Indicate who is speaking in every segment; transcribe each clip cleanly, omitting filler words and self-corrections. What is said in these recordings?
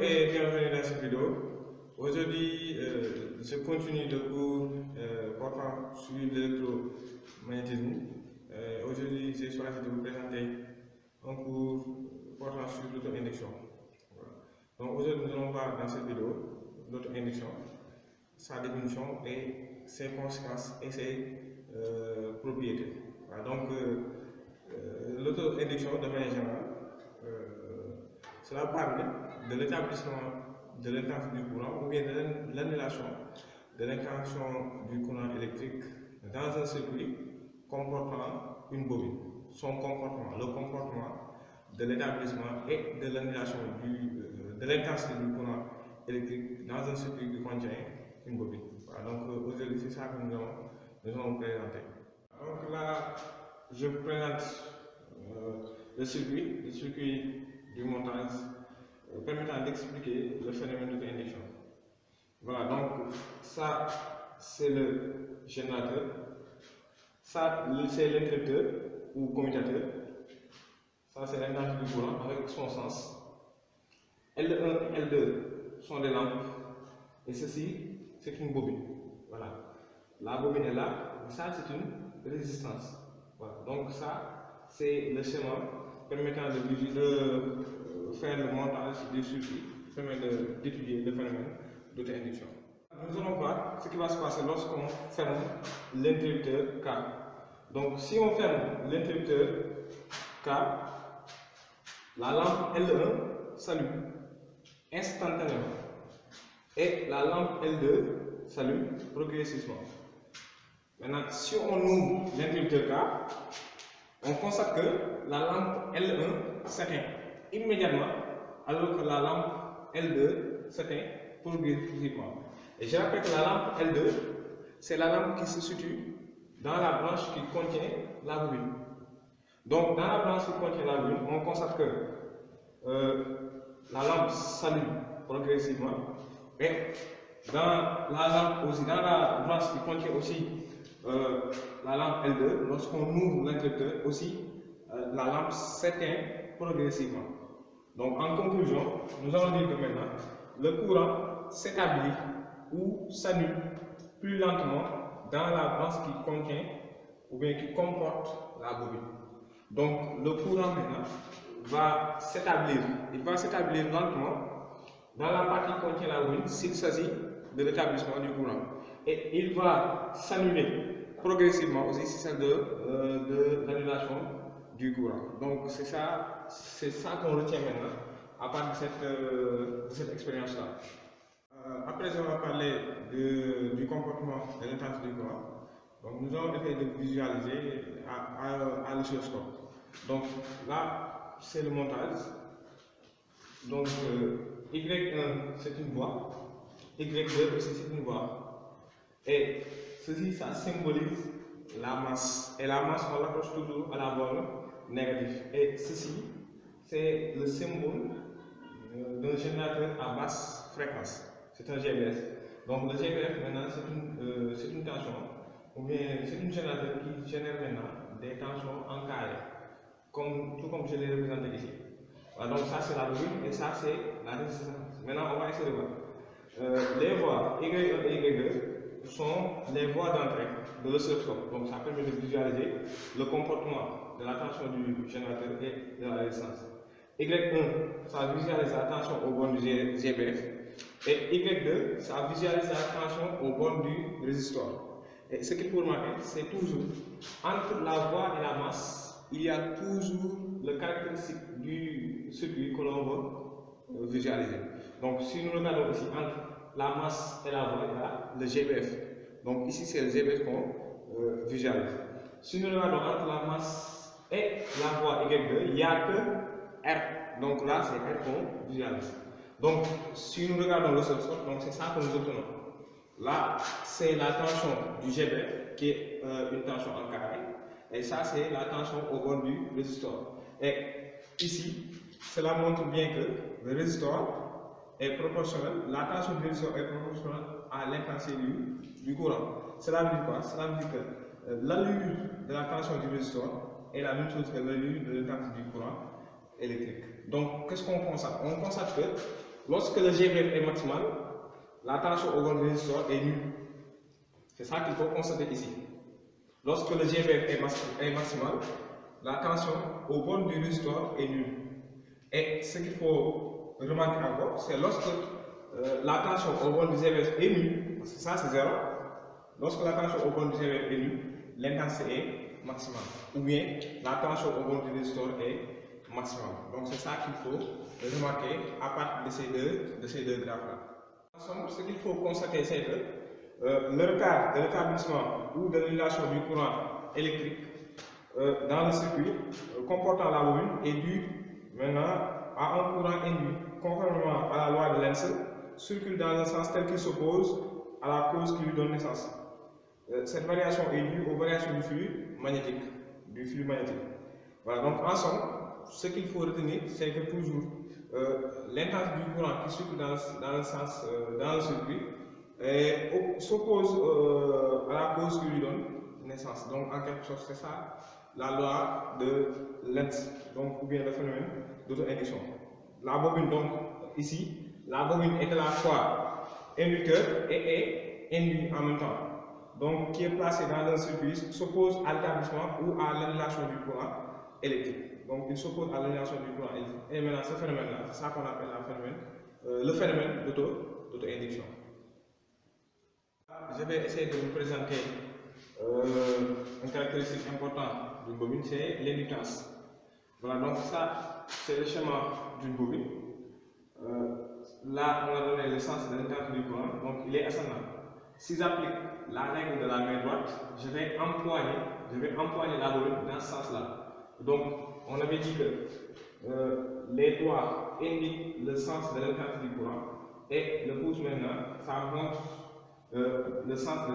Speaker 1: et bienvenue dans cette vidéo. Aujourd'hui, je continue le cours portant sur l'électromagnétisme. Aujourd'hui, j'ai choisi de vous présenter un cours portant sur l'auto-induction. Voilà. Donc aujourd'hui, nous allons voir dans cette vidéo l'auto-induction, sa définition et ses conséquences et ses propriétés. Voilà. Donc l'auto-induction de manière générale, cela parle de l'établissement de l'intensité du courant ou bien de l'annulation de l'intention du courant électrique dans un circuit comportant une bobine. Son comportement, le comportement de l'établissement et de l'annulation de l'intensité du courant électrique dans un circuit qui contient une bobine. Voilà, donc aujourd'hui, c'est ça que nous allons vous présenter. Donc là, je vous présente le circuit du montage permettant d'expliquer le phénomène d'auto-induction. Voilà, donc ça c'est le générateur, ça c'est l'interrupteur ou commutateur, ça c'est l'intensité du courant avec son sens. L1 et L2 sont des lampes et ceci c'est une bobine. Voilà, la bobine est là, ça c'est une résistance. Voilà, donc ça c'est le schéma permettant de faire le montage du circuit, permet d'étudier le phénomène d'auto-induction. Nous allons voir ce qui va se passer lorsqu'on ferme l'interrupteur K. Donc si on ferme l'interrupteur K, la lampe L1 s'allume instantanément et la lampe L2 s'allume progressivement. Maintenant, si on ouvre l'interrupteur K, on constate que la lampe L1 s'éteint immédiatement alors que la lampe L2 s'éteint progressivement. Et je rappelle que la lampe L2, c'est la lampe qui se situe dans la branche qui contient la bobine. Donc dans la branche qui contient la bobine, on constate que la lampe s'allume progressivement et dans la branche qui contient aussi la lampe L2, lorsqu'on ouvre l'interrupteur aussi, la lampe s'éteint progressivement. Donc en conclusion, nous allons dire que maintenant, le courant s'établit ou s'annule plus lentement dans la branche qui contient ou bien qui comporte la bobine. Donc le courant maintenant va s'établir, il va s'établir lentement dans la partie qui contient la bobine s'il s'agit de l'établissement du courant. Et il va s'annuler progressivement aussi si c'est de l'annulation du courant. Donc c'est ça qu'on retient maintenant à partir de cette expérience-là. Après avoir parlé du comportement de l'intensité du courant, donc nous allons essayer de visualiser à l'oscilloscope. Donc là, c'est le montage. Donc Y1 c'est une voie, Y2 aussi c'est une voie. Et ceci, ça symbolise la masse. Et la masse, on l'approche toujours à la borne négative. Et ceci, c'est le symbole d'un générateur à basse fréquence. C'est un GBF. Donc le GBF, maintenant, c'est une tension, ou bien c'est un générateur qui génère maintenant des tensions en carré, tout comme je l'ai représenté ici. Voilà, donc ça, c'est la bobine et ça, c'est la résistance. Maintenant, on va essayer de voir. Les voies Y1 et Y2 sont les voies d'entrée de l'oscilloscope. Donc ça permet de visualiser le comportement de la tension du générateur et de la résistance. Y1, ça visualise la tension au bornes du GBF. Et Y2, ça visualise la tension au bornes du résistor. Et ce qu'il faut remarquer, c'est toujours entre la voie et la masse, il y a toujours le caractéristique du circuit que l'on veut visualiser. Donc si nous regardons ici entre la masse et la voie, il y a le GBF. Donc ici c'est le GBF qu'on visualise. Si nous regardons entre la masse et la voie Y2, il n'y a que R. Donc là c'est R qu'on visualise. Donc si nous regardons l'oscilloscope, donc c'est ça que nous obtenons. Là c'est la tension du GBF qui est une tension en carré. Et ça c'est la tension au bord du résistor. Et ici, cela montre bien que le résistor est proportionnel, la tension du résistor est proportionnelle à l'intensité du courant. Cela veut dire quoi? Cela veut dire que l'allure de la tension du résistor est la même chose que l'allure de l'intensité du courant électrique. Donc, qu'est-ce qu'on constate? On constate que lorsque le GVF est maximal, la tension au bord du résistoire est nulle. C'est ça qu'il faut constater ici. Lorsque le GVF est maximal, la tension au bord du résistoire est nulle. Et ce qu'il faut remarquer encore, c'est lorsque la tension au bord du GVF est nulle, parce que ça c'est 0, lorsque la tension au bord du GVF est nulle, l'intensité est maximale. Ou bien la tension au bord du résistoire est maximale. Donc c'est ça qu'il faut remarquer à partir de ces deux graphes-là. En somme, ce qu'il faut constater, c'est que le retard de l'établissement ou de l'annulation du courant électrique dans le circuit comportant la bobine est dû maintenant à un courant induit. Conformément à la loi de Lenz, circule dans un sens tel qu'il s'oppose à la cause qui lui donne naissance. Cette variation est due aux variations du flux magnétique. Voilà, donc en somme, ce qu'il faut retenir, c'est que toujours l'intensité du courant qui circule dans le circuit s'oppose à la cause qui lui donne naissance. Donc en quelque sorte, c'est ça la loi de Lenz, donc ou bien le phénomène d'auto-induction. La bobine, donc ici, la bobine est à la fois inducteur et induit en même temps. Donc qui est placé dans un circuit s'oppose à l'établissement ou à l'annulation du courant électrique. Donc il s'oppose à l'annulation du courant électrique. Et maintenant ce phénomène-là, c'est ça qu'on appelle le phénomène d'auto-induction. Je vais essayer de vous présenter une caractéristique importante d'une bobine, c'est l'inductance. Voilà, donc ça c'est le schéma d'une bobine. Là on a donné le sens de l'intensité du courant, donc il est ascendant. Si j'applique la règle de la main droite, je vais empoigner la bobine dans ce sens-là. Donc, on avait dit que les doigts indiquent le sens de l'intensité du courant et le pouce maintenant, ça montre le sens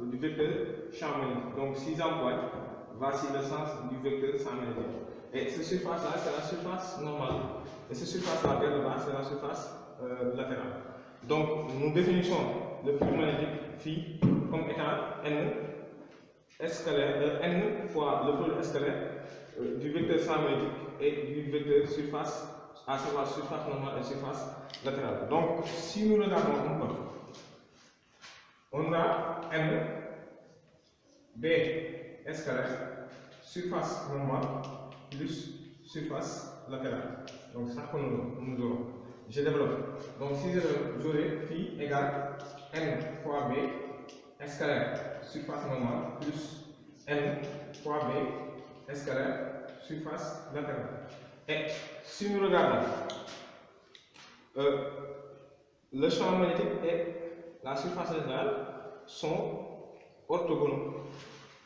Speaker 1: du vecteur champ magnétique. Donc, si j'empoigne, voici le sens du vecteur champ magnétique. Et cette surface-là, c'est la surface normale. Et cette surface-là, vers le bas, c'est la surface latérale. Donc, nous définissons le flux magnétique phi comme étant n scalaire, n fois le produit scalaire du vecteur champ magnétique et du vecteur surface, à savoir surface normale et surface latérale. Donc, si nous regardons un peu, on a n b scalaire surface normale plus surface latérale. Donc, ça que nous aurons. Je développe. Donc, si j'aurai phi égale n fois b scalaire surface normale plus n fois b scalaire surface latérale. Et si nous regardons le champ magnétique et la surface latérale sont orthogonaux.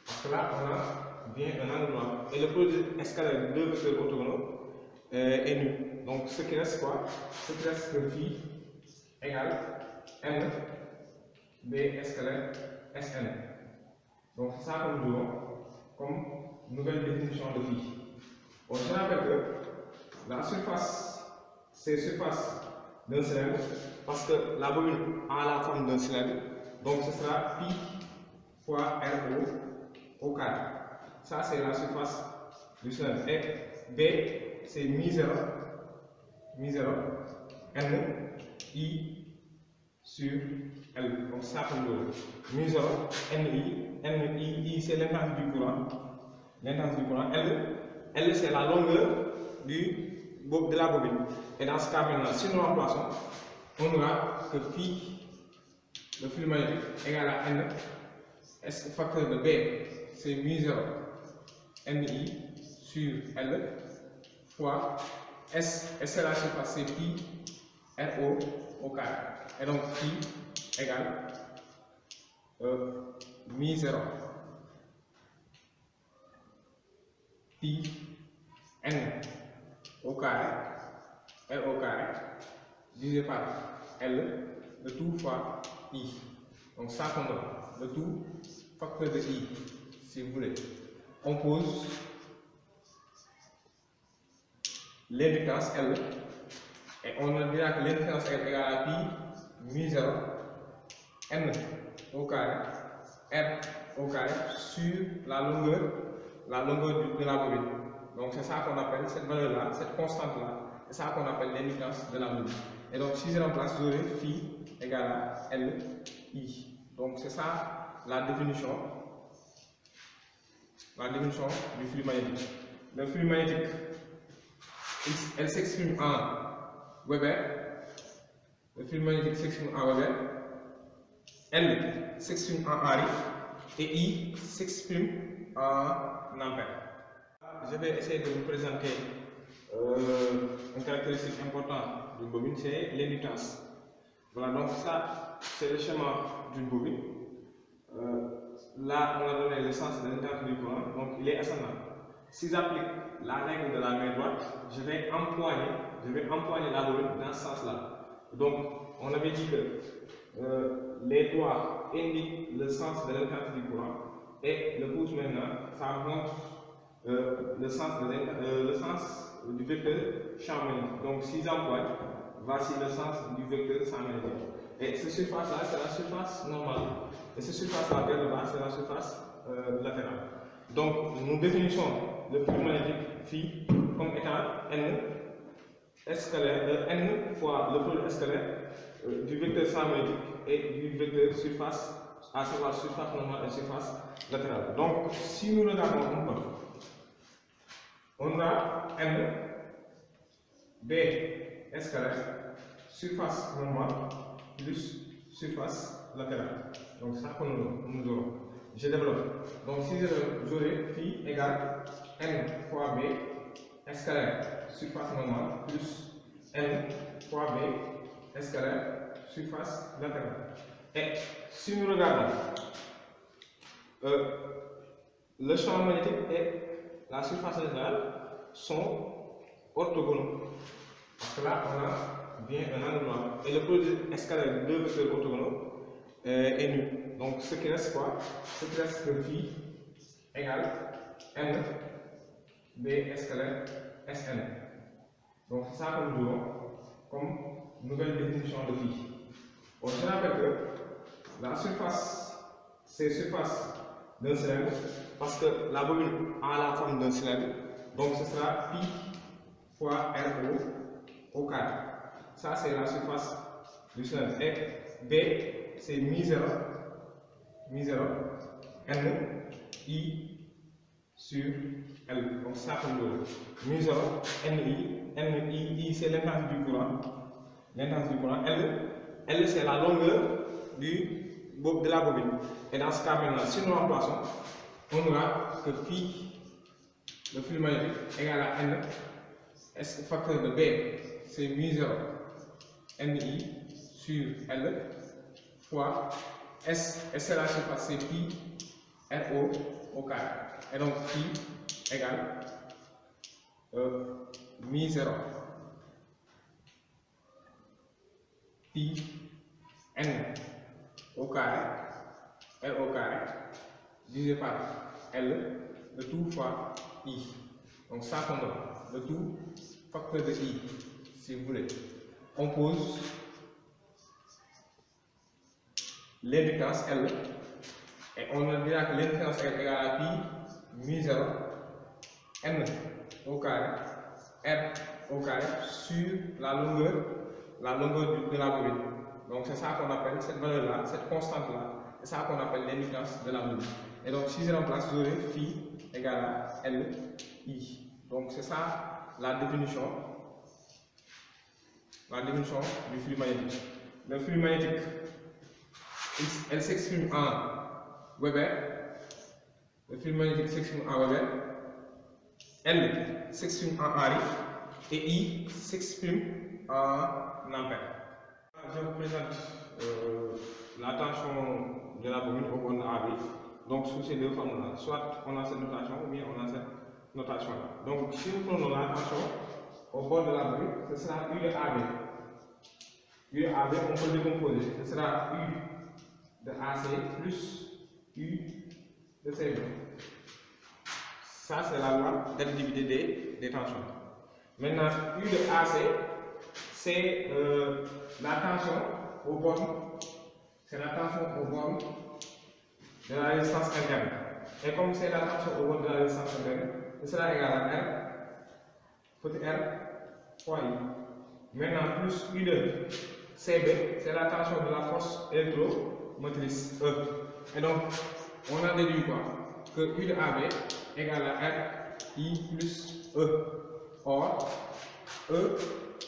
Speaker 1: Parce que là, on a bien un angle droit. Et le produit scalaire de deux vecteurs orthogonaux est nul. Donc, ce qui reste quoi? Ce qui reste que phi égale n b scalaire Sn. Donc, c'est ça que nous aurons comme nouvelle définition de phi. On se rappelle que la surface, c'est surface d'un cylindre parce que la bobine a la forme d'un cylindre. Donc, ce sera phi fois RO au carré. Ça, c'est la surface du cylindre. Et B, c'est mi0, N, I sur L. Donc, ça, comme mi0, N, I, c'est l'intensité du courant. L, c'est la longueur de la bobine. Et dans ce cas, maintenant, si nous remplaçons, on aura que phi, le flux magnétique, égale à N, facteur de B, c'est mi0, NI sur L, fois S, c'est la surface, c'est pi RO au carré. Et donc phi égale mi0 pi n au carré, L au carré, divisé par L, le tout fois I. Donc ça qu'on a, le tout facteur de I, si vous voulez. On pose l'inductance L et on dira que l'inductance L égale à pi mi0 n au carré R au carré sur la longueur de la bobine. Donc c'est ça qu'on appelle, cette valeur-là, cette constante-là, c'est ça qu'on appelle l'indicance de la bobine. Et donc si je remplace, j'aurai phi égale à Li. Donc c'est ça la définition du flux magnétique. Le flux magnétique, elle s'exprime en Weber. Le flux magnétique s'exprime en Weber. L s'exprime en Henry. Et I s'exprime en ampère. Je vais essayer de vous présenter une caractéristique importante d'une bobine, c'est l'indutance. Voilà, donc ça, c'est le schéma d'une bobine. Là, on a donné le sens de l'indutance du courant, donc il est ascendant. Si j'applique la règle de la main droite, je vais empoigner la bobine dans ce sens-là. Donc, on avait dit que les doigts indiquent le sens de l'indutance du courant et le pouce maintenant, ça montre le sens du vecteur champ magnétique. Donc, si j'empoigne, voici le sens du vecteur champ magnétique. Et cette surface-là, c'est la surface normale. Et cette surface-là, vers le bas, c'est la surface latérale. Donc, nous définissons le flux magnétique phi comme étant n scalaire, n fois le produit scalaire du vecteur champ magnétique et du vecteur surface, à savoir surface normale et surface latérale. Donc, si nous regardons un peu, on a n b scalaire surface normale plus surface latérale. Donc, ça que nous aurons. Je développe. Donc, si j'aurai phi égale n fois b scalaire surface normale plus n fois b scalaire surface latérale. Et si nous regardons le champ magnétique et la surface latérale sont orthogonaux. Parce que là, on a bien un angle droit. Et le produit scalaire de deux vecteurs orthogonaux est nul. Donc, ce qui reste quoi? Ce qui reste que phi égale n b scalaire Sn. Donc, c'est ça que nous aurons comme nouvelle définition de phi. Bon, je rappelle que la surface, c'est surface d'un cylindre parce que la bobine a la forme d'un cylindre. Donc, ce sera pi fois RO au carré. Ça, c'est la surface du cylindre. Et B, c'est mi0, N, I sur L. Donc, ça, comme le mi0, I, c'est l'intensité du courant. L'intensité du courant. L, c'est la longueur de la bobine. Et dans ce cas, maintenant, si nous remplaçons, on aura que phi, le flux magnétique, égale à N, facteur de B, c'est mi0, NI sur L, fois S, et c'est la surface, c'est pi RO au carré. Et donc, phi égale mi0, pi N au carré, R au carré, divisé par L, le tout fois I. Donc ça qu'on donne, le tout facteur de I, si vous voulez. On pose l'indicance L et on dira que l'indicance L égale à pi mi0 N au carré, R au carré sur la longueur de la bobine. Donc c'est ça qu'on appelle, cette valeur-là, cette constante-là, c'est ça qu'on appelle l'indicance de la bobine. Et donc si je remplace, j'aurai phi égale à Li. Donc c'est ça la définition du flux magnétique. Le flux magnétique, elle s'exprime en Weber. Le flux magnétique s'exprime en Weber. L s'exprime en Henry. Et I s'exprime en ampère. Je vous présente la tension de la bobine au bord de AB. Donc, sous ces deux formes-là, soit on a cette notation ou bien on a cette notation-là. Donc, si nous prenons la tension au bord de la bobine, ce sera U de AB. U de AB, on peut décomposer. Ce sera U de AC plus U de CB. Ça, c'est la loi d'additivité des tensions. Maintenant, U de AC, c'est la tension au bord. C'est la tension au bord de la résistance interne. Et comme c'est la tension au bord de la résistance interne, ce sera égal à R petit r fois I. Maintenant, plus U de CB, c'est la tension de la force électromotrice E. Et donc, on a déduit quoi? Que U de AB égale à R I plus E. Or, E,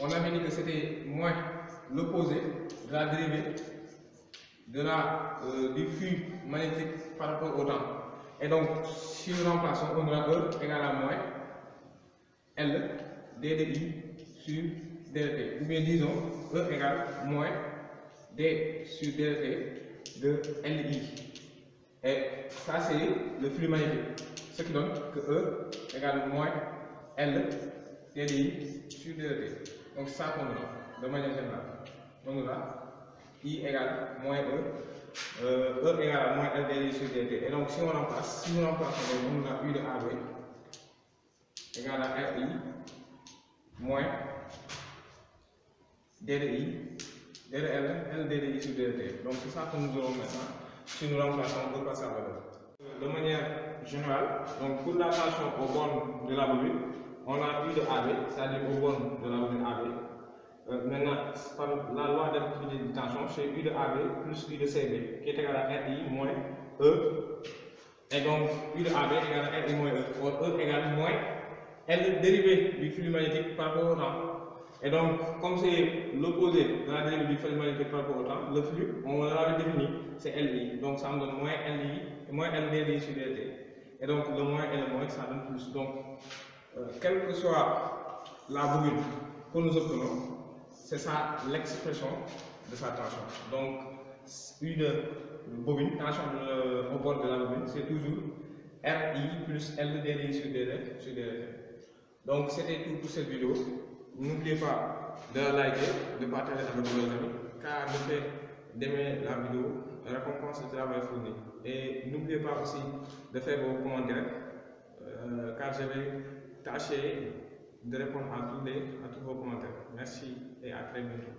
Speaker 1: on avait dit que c'était moins l'opposé de la dérivée du flux magnétique par rapport au temps. Et donc, si nous remplaçons, on aura E égale à moins L d de I sur dt. Ou bien disons E égale moins d sur dt de LI. Et ça, c'est le flux magnétique. Ce qui donne que E égale moins L d de I sur dt. Donc, ça qu'on a de manière générale. On a I égale moins E égale à moins L d sur dt. Et donc, si on remplace, on a U de AB égale à RI moins d de I, d de L d de I sur dt. Donc, c'est ça que nous aurons maintenant si nous remplaçons E par sa valeur. De manière générale, donc pour la tension au bornes de la bobine, on a U de AB, c'est-à-dire au bornes de la bobine AB. Maintenant, par la loi d'attractivité de tension, c'est U de AB plus U de CB qui est égal à RI moins E. Et donc, U de AB égale à RI moins E. Or, E égale moins L dérivée du flux magnétique par rapport au temps. Et donc, comme c'est l'opposé de la dérivée du flux magnétique par rapport au temps, le flux, on l'avait défini, c'est LI. Donc, ça me donne moins LI, moins LDI sur dt. Et donc, le moins et le moins, ça donne plus. Donc, quelle que soit la bobine que nous obtenons, c'est ça l'expression de sa tension. Donc, U de bobine, tension au bord de la bobine, c'est toujours RI plus LDI sur dt. Donc, c'était tout pour cette vidéo. N'oubliez pas de liker, de partager avec vos amis, car le fait d'aimer la vidéo récompense le travail fourni. Et n'oubliez pas aussi de faire vos commentaires, car je vais tâcher de répondre à tous vos commentaires. Merci et à très bientôt.